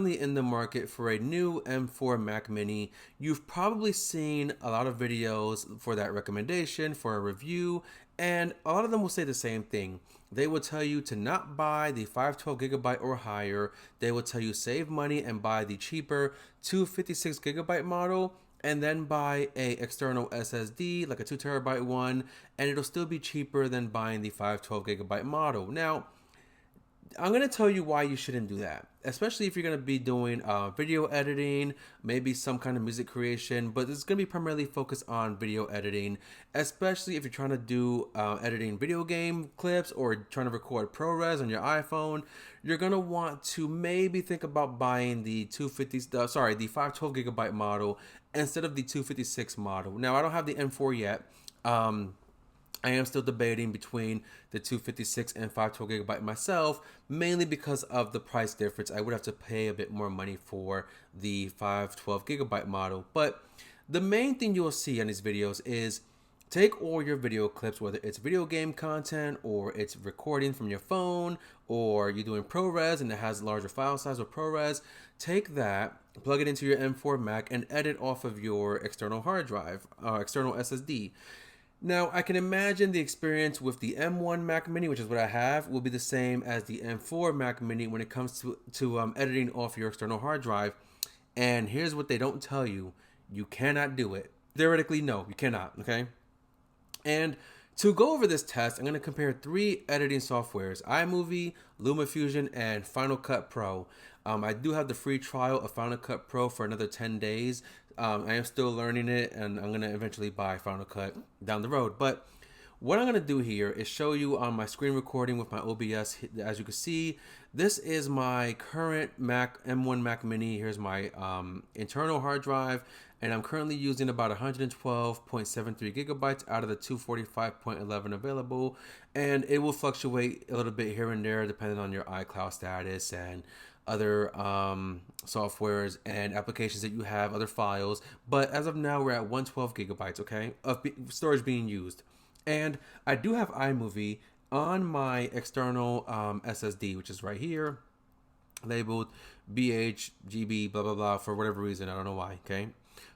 In the market for a new M4 Mac Mini, you've probably seen a lot of videos for that recommendation, for a review, and a lot of them will say the same thing. They will tell you to not buy the 512 gigabyte or higher. They will tell you save money and buy the cheaper 256 gigabyte model, and then buy a external SSD like a 2 terabyte one, and it'll still be cheaper than buying the 512 gigabyte model. Now, I'm going to tell you why you shouldn't do that, especially if you're going to be doing video editing, maybe some kind of music creation, but it's going to be primarily focused on video editing, especially if you're trying to do editing video game clips or trying to record ProRes on your iPhone. You're going to want to maybe think about buying the the 512 gigabyte model instead of the 256 model. Now, I don't have the M4 yet. I am still debating between the 256 and 512 gigabyte myself, mainly because of the price difference. I would have to pay a bit more money for the 512 gigabyte model. But the main thing you'll see on these videos is take all your video clips, whether it's video game content or it's recording from your phone or you're doing ProRes and it has larger file size or ProRes. Take that, plug it into your M4 Mac, and edit off of your external hard drive, external SSD. Now, I can imagine the experience with the M1 Mac Mini, which is what I have, will be the same as the M4 Mac Mini when it comes to editing off your external hard drive. And here's what they don't tell you. You cannot do it. Theoretically, no, you cannot, okay? And to go over this test, I'm going to compare 3 editing softwares: iMovie, LumaFusion, and Final Cut Pro. I do have the free trial of Final Cut Pro for another 10 days. I am still learning it, and I'm going to eventually buy Final Cut down the road. But what I'm going to do here is show you on my screen recording with my OBS. As you can see, this is my current Mac M1 Mac Mini. Here's my internal hard drive, and I'm currently using about 112.73 gigabytes out of the 245.11 available, and it will fluctuate a little bit here and there depending on your iCloud status and other softwares and applications that you have, other files. But as of now, we're at 112 gigabytes, okay, of storage being used. And I do have iMovie on my external SSD, which is right here, labeled BHGB, blah, blah, blah, for whatever reason. I don't know why, okay?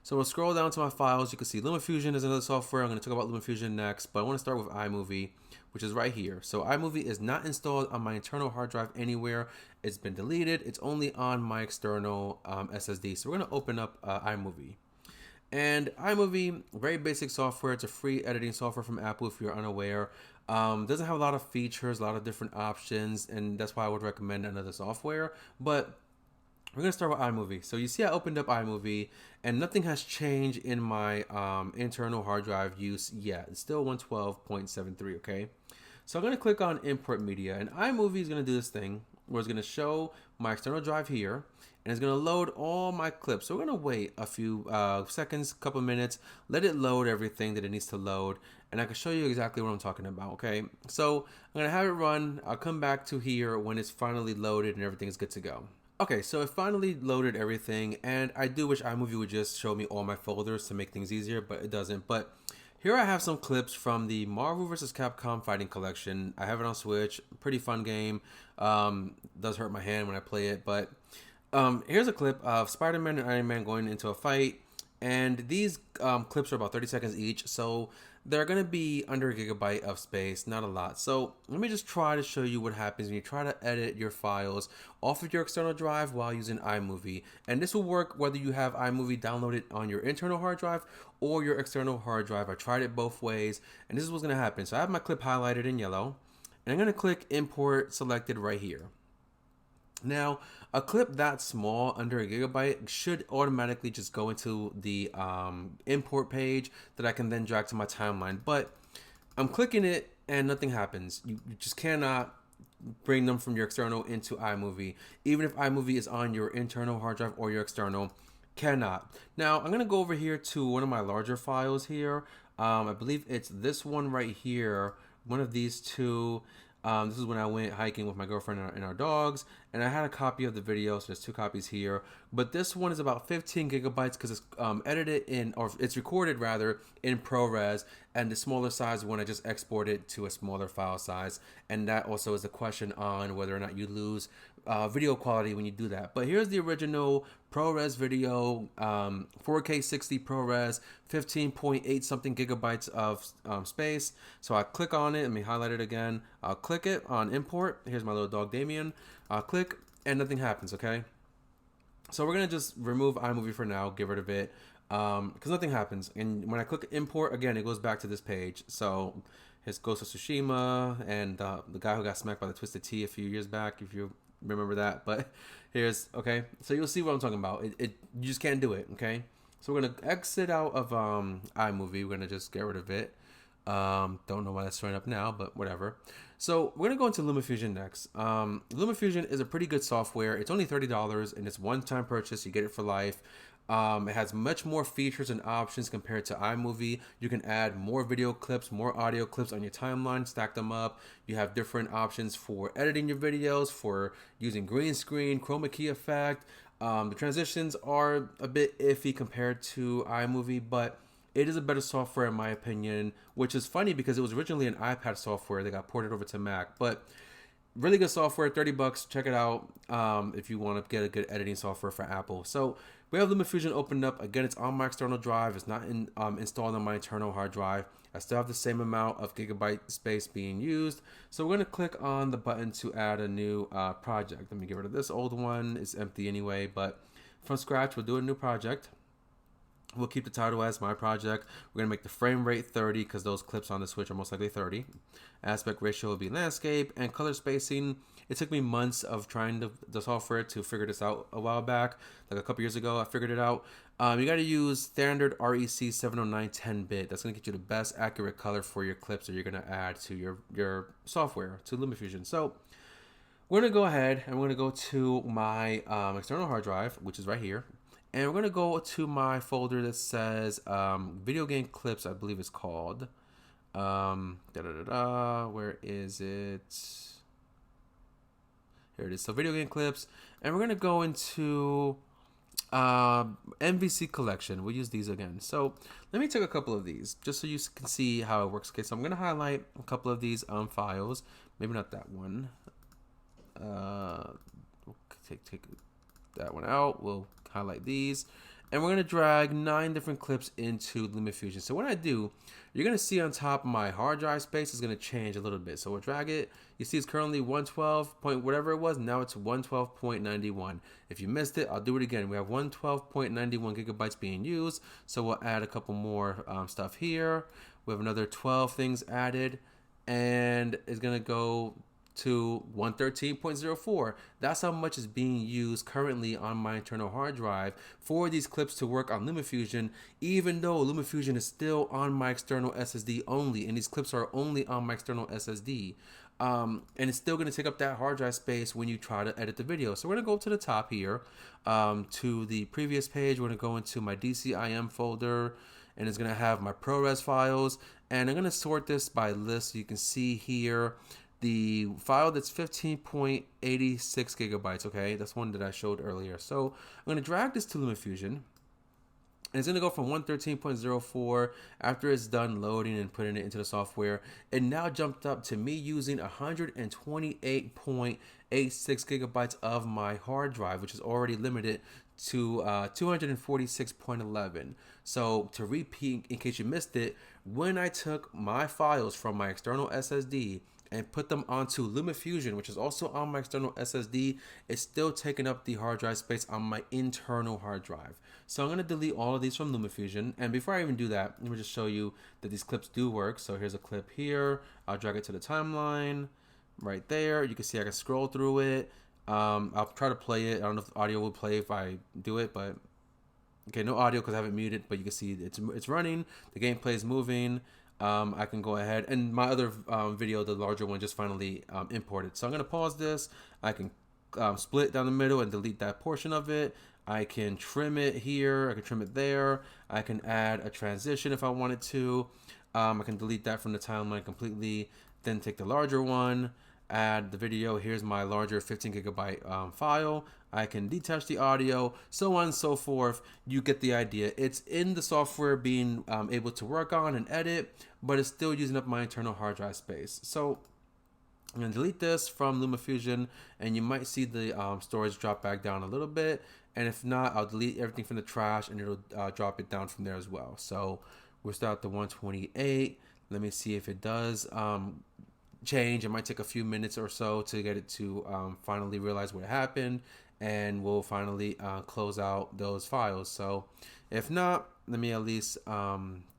So we'll scroll down to my files. You can see LumaFusion is another software. I'm going to talk about LumaFusion next, but I want to start with iMovie, which is right here. So iMovie is not installed on my internal hard drive anywhere. It's been deleted. It's only on my external SSD. So we're going to open up iMovie. And iMovie, very basic software. It's a free editing software from Apple if you're unaware. Doesn't have a lot of features, a lot of different options, and that's why I would recommend another software. But we're going to start with iMovie. So you see I opened up iMovie, and nothing has changed in my internal hard drive use yet. It's still 112.73, okay? So I'm going to click on Import Media, and iMovie is going to do this thing where it's going to show my external drive here, and it's going to load all my clips. So we're going to wait a few seconds, couple minutes, let it load everything that it needs to load, and I can show you exactly what I'm talking about, okay? So I'm going to have it run. I'll come back to here when it's finally loaded and everything is good to go. Okay, so it finally loaded everything, and I do wish iMovie would just show me all my folders to make things easier, but it doesn't. But here I have some clips from the Marvel vs. Capcom Fighting Collection. I have it on Switch. Pretty fun game. Does hurt my hand when I play it, but here's a clip of Spider-Man and Iron Man going into a fight, and these clips are about 30 seconds each, so they're going to be under a gigabyte of space, not a lot. So let me just try to show you what happens when you try to edit your files off of your external drive while using iMovie. And this will work whether you have iMovie downloaded on your internal hard drive or your external hard drive. I tried it both ways, and this is what's going to happen. So I have my clip highlighted in yellow, and I'm going to click Import selected right here. Now, a clip that small, under a gigabyte, should automatically just go into the import page that I can then drag to my timeline. But I'm clicking it and nothing happens. You just cannot bring them from your external into iMovie. Even if iMovie is on your internal hard drive or your external, cannot. Now, I'm going to go over here to one of my larger files here. I believe it's this one right here, one of these two. This is when I went hiking with my girlfriend and our dogs, and I had a copy of the video, so there's 2 copies here. But this one is about 15 gigabytes because it's edited in, or it's recorded rather, in ProRes, and the smaller size one I just exported to a smaller file size. And that also is a question on whether or not you lose video quality when you do that. But here's the original ProRes video, 4K 60 ProRes, 15.8 something gigabytes of space. So I click on it. Let me highlight it again. I'll click it on import. Here's my little dog Damien. I'll click and nothing happens, okay? So we're gonna just remove iMovie for now, get rid of it, because nothing happens. And when I click import again, it goes back to this page. So his Ghost of Tsushima and the guy who got smacked by the Twisted Tea a few years back, if you remember that. But here's, okay, so you'll see what I'm talking about. You just can't do it, okay? So we're gonna exit out of iMovie. We're gonna just get rid of it. Don't know why that's showing up now, but whatever. So we're gonna go into LumaFusion next. LumaFusion is a pretty good software. It's only $30 and it's one-time purchase. You get it for life. It has much more features and options compared to iMovie. You can add more video clips, more audio clips on your timeline, stack them up. You have different options for editing your videos, for using green screen, chroma key effect. The transitions are a bit iffy compared to iMovie, but it is a better software in my opinion, which is funny because it was originally an iPad software that got ported over to Mac. But really good software, $30. Check it out if you want to get a good editing software for Apple. So we have LumaFusion opened up. Again, it's on my external drive. It's not installed on my internal hard drive. I still have the same amount of gigabyte space being used. So we're going to click on the button to add a new project. Let me get rid of this old one. It's empty anyway, but from scratch, we'll do a new project. We'll keep the title as my project. We're going to make the frame rate 30 because those clips on the Switch are most likely 30. Aspect ratio will be landscape, and color spacing. It took me months of trying the software to figure this out a while back. Like a couple years ago, I figured it out. You got to use standard REC 709 10-bit. That's going to get you the best accurate color for your clips that you're going to add to your software, to LumaFusion. So we're going to go ahead and we're going to go to my external hard drive, which is right here. And we're going to go to my folder that says video game clips, I believe it's called. Where is it? Here it is. So video game clips. And we're going to go into MVC collection. We'll use these again. So let me take a couple of these just so you can see how it works. Okay, so I'm going to highlight a couple of these files. Maybe not that one. We'll take that one out. We'll highlight these, and we're going to drag 9 different clips into LumaFusion. So when I do, you're going to see on top my hard drive space is going to change a little bit. So we'll drag it. You see it's currently 112 point whatever it was. Now it's 112.91. If you missed it, I'll do it again. We have 112.91 gigabytes being used. So we'll add a couple more stuff here. We have another 12 things added, and it's going to go to 113.04. That's how much is being used currently on my internal hard drive for these clips to work on LumaFusion, even though LumaFusion is still on my external SSD only, and these clips are only on my external SSD. And it's still going to take up that hard drive space when you try to edit the video. So we're going to go to the top here, to the previous page. We're going to go into my DCIM folder, and it's going to have my ProRes files, and I'm going to sort this by list. So you can see here the file that's 15.86 gigabytes, okay? That's one that I showed earlier. So I'm going to drag this to LumaFusion, and it's going to go from 113.04 after it's done loading and putting it into the software. It now jumped up to me using 128.86 gigabytes of my hard drive, which is already limited to 246.11. So to repeat, in case you missed it, when I took my files from my external SSD and put them onto LumaFusion, which is also on my external SSD, it's still taking up the hard drive space on my internal hard drive. So I'm going to delete all of these from LumaFusion. And before I even do that, let me just show you that these clips do work. So here's a clip here. I'll drag it to the timeline right there. You can see I can scroll through it. I'll try to play it. I don't know if the audio will play if I do it, but okay, no audio because I have it muted, but you can see it's running. The gameplay is moving. I can go ahead, and my other video, the larger one, just finally imported. So I'm going to pause this. I can split down the middle and delete that portion of it. I can trim it here. I can trim it there. I can add a transition if I wanted to. I can delete that from the timeline completely. Then take the larger one, add the video. Here's my larger 15 gigabyte file. I can detach the audio, so on and so forth. You get the idea. It's in the software being able to work on and edit, but it's still using up my internal hard drive space. So I'm going to delete this from LumaFusion, and you might see the storage drop back down a little bit. And if not, I'll delete everything from the trash, and it'll drop it down from there as well. So we'll start at the 128. Let me see if it does change. It might take a few minutes or so to get it to finally realize what happened, and we'll finally close out those files. So if not, let me at least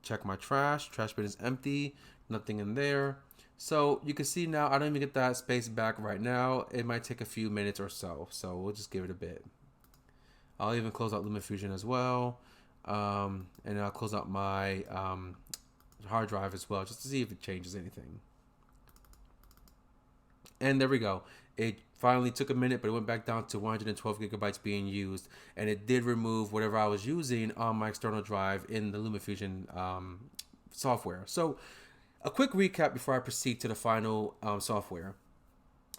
check my trash. Trash bin is empty, nothing in there. So you can see now I don't even get that space back right now. It might take a few minutes or so. So we'll just give it a bit. I'll even close out LumaFusion as well. And I'll close out my hard drive as well, just to see if it changes anything. And there we go. It finally took a minute, but it went back down to 112 gigabytes being used. And it did remove whatever I was using on my external drive in the LumaFusion software. So a quick recap before I proceed to the final software.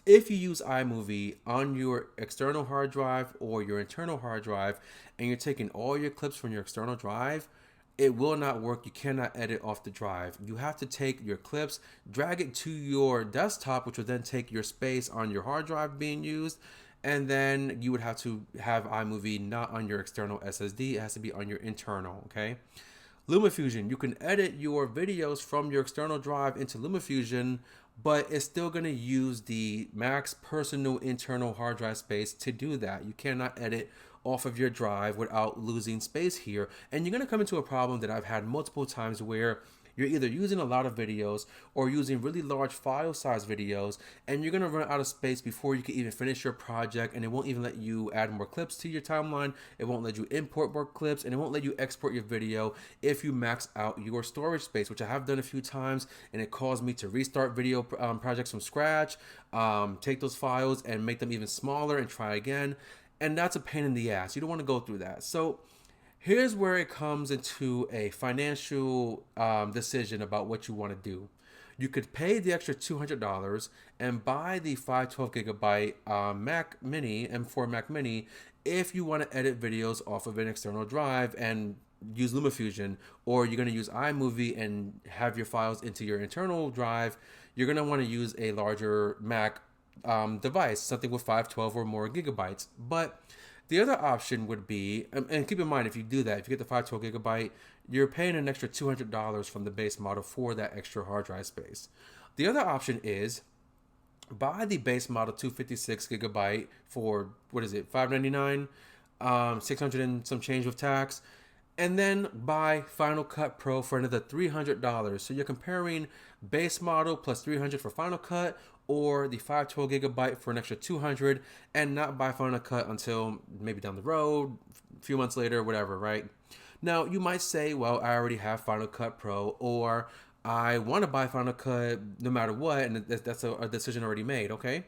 If you use iMovie on your external hard drive or your internal hard drive, and you're taking all your clips from your external drive, it will not work. You cannot edit off the drive. You have to take your clips, drag it to your desktop, which will then take your space on your hard drive being used, and then you would have to have iMovie not on your external SSD. It has to be on your internal, okay? LumaFusion, you can edit your videos from your external drive into LumaFusion, but it's still going to use the max personal internal hard drive space to do that. You cannot edit off of your drive without losing space here. And you're going to come into a problem that I've had multiple times where you're either using a lot of videos or using really large file size videos, and you're gonna run out of space before you can even finish your project, and it won't even let you add more clips to your timeline. It won't let you import more clips, and it won't let you export your video if you max out your storage space, which I have done a few times, and it caused me to restart video projects from scratch, take those files and make them even smaller and try again. And that's a pain in the ass. You don't want to go through that. So here's where it comes into a financial decision about what you want to do. You could pay the extra $200 and buy the 512 gigabyte Mac Mini, M4 Mac Mini, if you want to edit videos off of an external drive and use LumaFusion, or you're going to use iMovie and have your files into your internal drive. You're going to want to use a larger Mac device, something with 512 or more gigabytes. But the other option would be, and keep in mind, if you do that, if you get the 512 gigabyte, you're paying an extra $200 from the base model for that extra hard drive space. The other option is buy the base model 256 gigabyte for, what is it, $599, 600 and some change with tax, and then buy Final Cut Pro for another $300. So you're comparing base model plus $300 for Final Cut, or the 512 gigabyte for an extra $200, and not buy Final Cut until maybe down the road, a few months later, whatever, right? Now, you might say, well, I already have Final Cut Pro, or I want to buy Final Cut no matter what, and that's a decision already made, okay?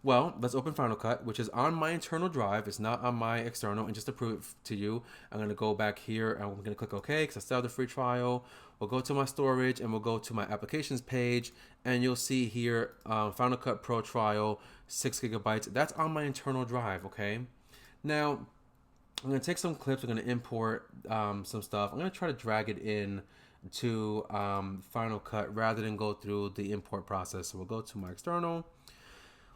Well, let's open Final Cut, which is on my internal drive. It's not on my external. And just to prove it to you, I'm going to go back here and I'm going to click OK because I still have the free trial. We'll go to my storage and we'll go to my applications page. And you'll see here, Final Cut Pro trial, 6 gigabytes. That's on my internal drive, okay? Now, I'm going to take some clips. I'm going to import some stuff. I'm going to try to drag it in to Final Cut rather than go through the import process. So we'll go to my external.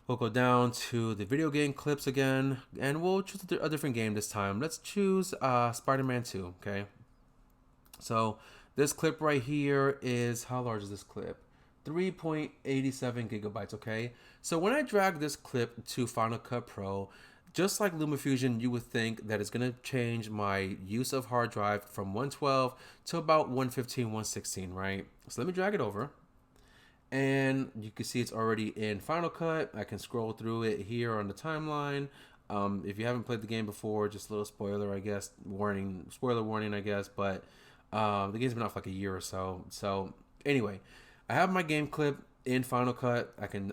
We'll go down to the video game clips again, and we'll choose a different game this time. Let's choose Spider-Man 2, okay? So this clip right here is, how large is this clip? 3.87 gigabytes, okay? So when I drag this clip to Final Cut Pro, just like LumaFusion, you would think that it's going to change my use of hard drive from 112 to about 115, 116, right? So let me drag it over. And you can see it's already in Final Cut. I can scroll through it here on the timeline. If you haven't played the game before, just a little spoiler, I guess, spoiler warning, I guess. But the game's been out for like a year or so. So anyway, I have my game clip in Final Cut. I can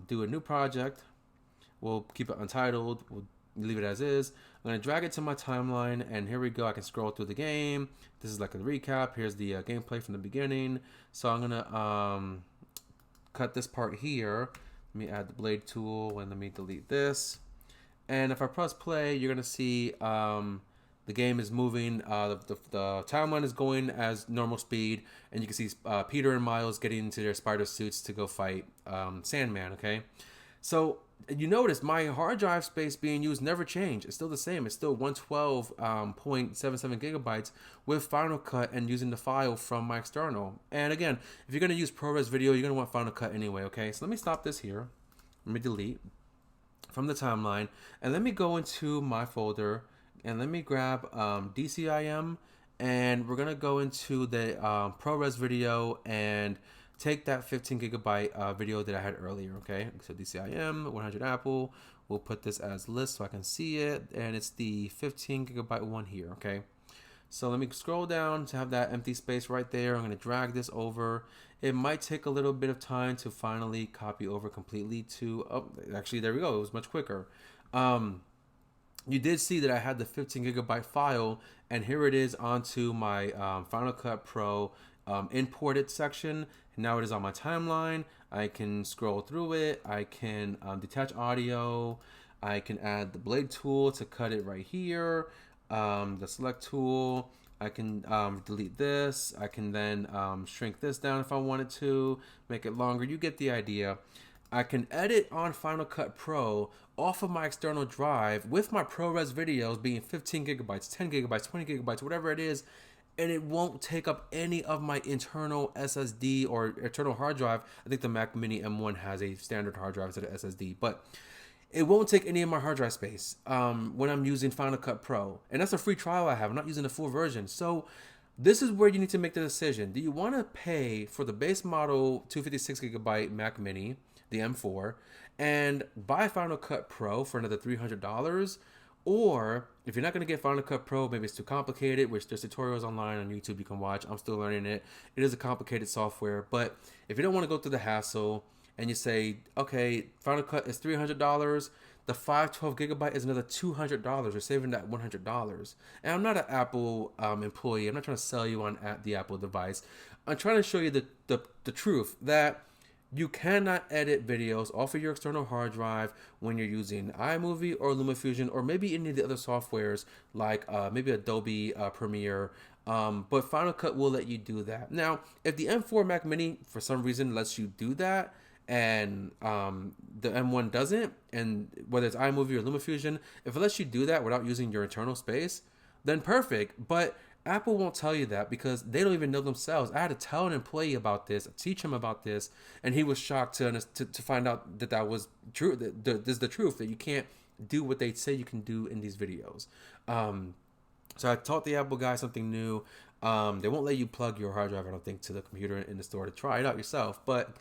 do a new project. We'll keep it untitled. We'll leave it as is. I'm going to drag it to my timeline, and here we go. I can scroll through the game. This is like a recap. Here's the gameplay from the beginning. So I'm going to cut this part here. Let me add the blade tool and let me delete this. And if I press play, you're going to see the The game is moving. The timeline is going as normal speed, and you can see Peter and Miles getting into their spider suits to go fight Sandman. Okay, so you notice my hard drive space being used never changed. It's still the same. It's still 112.77 gigabytes with Final Cut and using the file from my external. And again, if you're going to use ProRes Video, you're going to want Final Cut anyway, okay? So let me stop this here. Let me delete from the timeline. And let me go into my folder and let me grab DCIM. And we're going to go into the ProRes Video and take that 15 gigabyte video that I had earlier, okay? So DCIM, 100 Apple, we'll put this as list so I can see it, and it's the 15 gigabyte one here, okay? So let me scroll down to have that empty space right there. I'm gonna drag this over. It might take a little bit of time to finally copy over completely to, oh, actually, there we go, it was much quicker. You did see that I had the 15 gigabyte file, and here it is onto my Final Cut Pro imported section. Now it is on my timeline. I can scroll through it. I can detach audio. I can add the blade tool to cut it right here. The select tool. I can delete this. I can then shrink this down if I wanted to, make it longer. You get the idea. I can edit on Final Cut Pro off of my external drive with my ProRes videos being 15 gigabytes, 10 gigabytes, 20 gigabytes, whatever it is, and it won't take up any of my internal SSD or internal hard drive. I think the Mac Mini M1 has a standard hard drive instead of SSD, but it won't take any of my hard drive space when I'm using Final Cut Pro. And that's a free trial I have. I'm not using the full version. So this is where you need to make the decision. Do you want to pay for the base model 256 gigabyte Mac Mini, the M4, and buy Final Cut Pro for another $300? Or if you're not going to get Final Cut Pro, maybe it's too complicated, which there's tutorials online on YouTube you can watch. I'm still learning it. It is a complicated software, but if you don't want to go through the hassle and you say, okay, Final Cut is $300, the 512 gigabyte is another $200. You're saving that $100. And I'm not an Apple employee. I'm not trying to sell you on the Apple device. I'm trying to show you the truth that you cannot edit videos off of your external hard drive when you're using iMovie or LumaFusion or maybe any of the other softwares like maybe Adobe Premiere. But Final Cut will let you do that. Now, if the M4 Mac Mini for some reason lets you do that and the M1 doesn't, and whether it's iMovie or LumaFusion, if it lets you do that without using your internal space, then perfect. But Apple won't tell you that because they don't even know themselves. I had to tell an employee about this, teach him about this, and he was shocked to find out that that was true. That this is the truth, that you can't do what they say you can do in these videos. So I taught the Apple guy something new. They won't let you plug your hard drive, I don't think, to the computer in the store to try it out yourself. But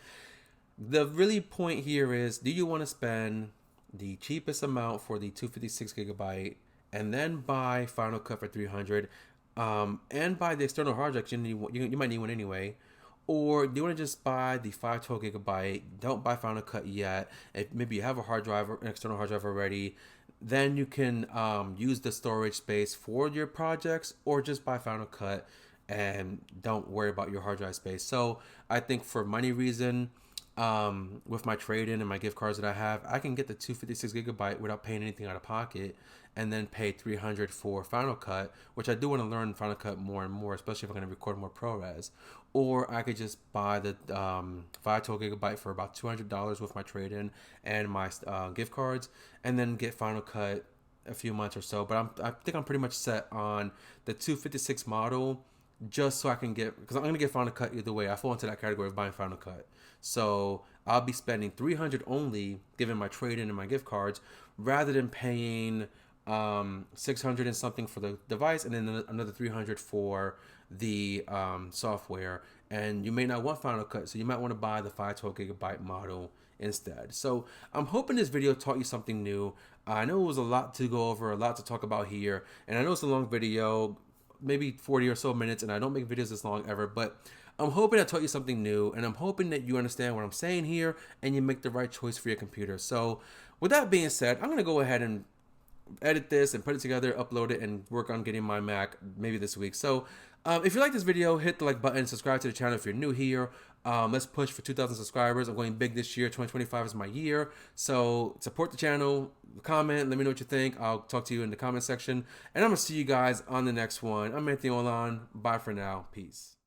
the really point here is, do you want to spend the cheapest amount for the 256 gigabyte and then buy Final Cut for $300? And buy the external hard drive, you might need one anyway. Or do you want to just buy the 512 gigabyte, don't buy Final Cut yet, if maybe you have a hard drive, an external hard drive already, then you can use the storage space for your projects, or just buy Final Cut and don't worry about your hard drive space. So I think for money reason, with my trade-in and my gift cards that I have, I can get the 256 gigabyte without paying anything out of pocket, and then pay $300 for Final Cut, which I do want to learn Final Cut more and more, especially if I'm going to record more ProRes. Or I could just buy the 512 gigabyte for about $200 with my trade-in and my gift cards, and then get Final Cut a few months or so. But I think I'm pretty much set on the 256 model, just so I can get, because I'm going to get Final Cut either way. I fall into that category of buying Final Cut. So I'll be spending $300 only, given my trade-in and my gift cards, rather than paying $600 and something for the device, and then another $300 for the software. And you may not want Final Cut, so you might want to buy the 512 gigabyte model instead. So I'm hoping this video taught you something new. I know it was a lot to go over, a lot to talk about here, and I know it's a long video, maybe 40 or so minutes, and I don't make videos this long ever, but I'm hoping I taught you something new, and I'm hoping that you understand what I'm saying here and you make the right choice for your computer. So with that being said, I'm going to go ahead and edit this and put it together, upload it, and work on getting my Mac maybe this week. So If you like this video, hit the like button, subscribe to the channel if you're new here. Let's push for 2,000 subscribers. I'm going big this year. 2025 is my year. So support the channel, comment, let me know what you think. I'll talk to you in the comment section. And I'm going to see you guys on the next one. I'm Anthony Olan. Bye for now. Peace.